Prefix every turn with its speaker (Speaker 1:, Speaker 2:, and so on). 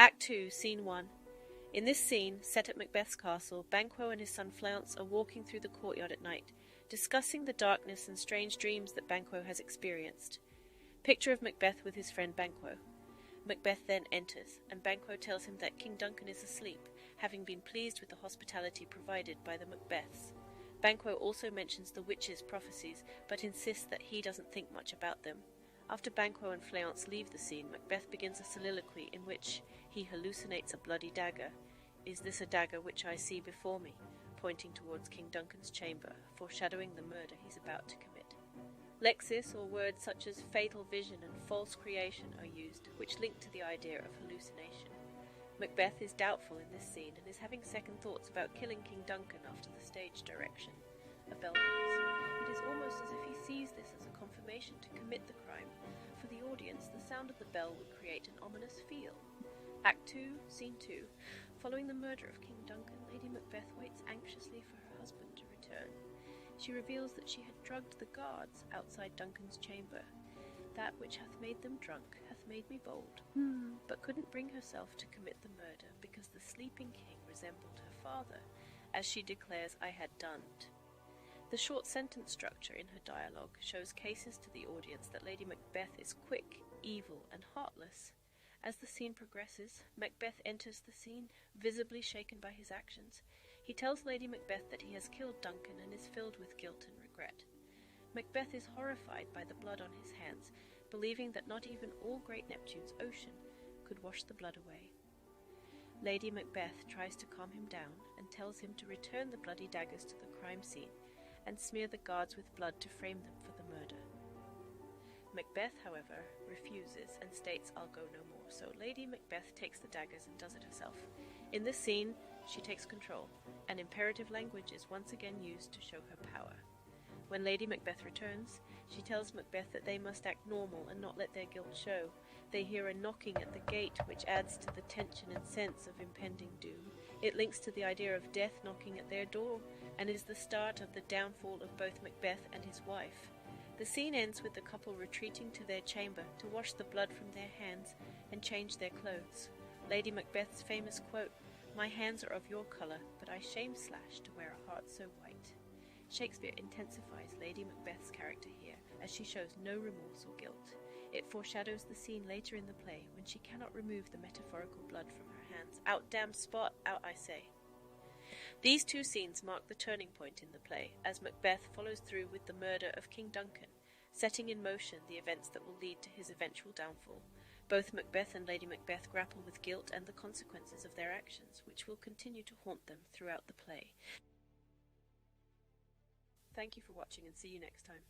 Speaker 1: Act 2, Scene 1. In this scene, set at Macbeth's castle, Banquo and his son Fleance are walking through the courtyard at night, discussing the darkness and strange dreams that Banquo has experienced. Picture of Macbeth with his friend Banquo. Macbeth then enters, and Banquo tells him that King Duncan is asleep, having been pleased with the hospitality provided by the Macbeths. Banquo also mentions the witches' prophecies, but insists that he doesn't think much about them. After Banquo and Fleance leave the scene, Macbeth begins a soliloquy in which he hallucinates a bloody dagger. "Is this a dagger which I see before me?" pointing towards King Duncan's chamber, foreshadowing the murder he's about to commit. Lexis, or words such as fatal vision and false creation, are used, which link to the idea of hallucination. Macbeth is doubtful in this scene and is having second thoughts about killing King Duncan after the stage direction. A bell rings. It is almost as if he sees this as a confirmation to commit the crime. For the audience, the sound of the bell would create an ominous feel. Act 2, Scene 2. Following the murder of King Duncan, Lady Macbeth waits anxiously for her husband to return. She reveals that she had drugged the guards outside Duncan's chamber. "That which hath made them drunk hath made me bold," but couldn't bring herself to commit the murder because the sleeping king resembled her father, as she declares, "I had done't." The short sentence structure in her dialogue shows cases to the audience that Lady Macbeth is quick, evil, and heartless. As the scene progresses, Macbeth enters the scene, visibly shaken by his actions. He tells Lady Macbeth that he has killed Duncan and is filled with guilt and regret. Macbeth is horrified by the blood on his hands, believing that not even all great Neptune's ocean could wash the blood away. Lady Macbeth tries to calm him down and tells him to return the bloody daggers to the crime scene and smear the guards with blood to frame them for the murder. Macbeth, however, refuses and states, "I'll go no more," so Lady Macbeth takes the daggers and does it herself. In this scene, she takes control, and imperative language is once again used to show her power. When Lady Macbeth returns, she tells Macbeth that they must act normal and not let their guilt show. They hear a knocking at the gate, which adds to the tension and sense of impending doom. It links to the idea of death knocking at their door, and is the start of the downfall of both Macbeth and his wife. The scene ends with the couple retreating to their chamber to wash the blood from their hands and change their clothes. Lady Macbeth's famous quote, "My hands are of your colour, but I shame slash to wear a heart so white." Shakespeare intensifies Lady Macbeth's character here, as she shows no remorse or guilt. It foreshadows the scene later in the play, when she cannot remove the metaphorical blood from her hands. "Out, damned spot, out I say." These two scenes mark the turning point in the play, as Macbeth follows through with the murder of King Duncan, setting in motion the events that will lead to his eventual downfall. Both Macbeth and Lady Macbeth grapple with guilt and the consequences of their actions, which will continue to haunt them throughout the play. Thank you for watching, and see you next time.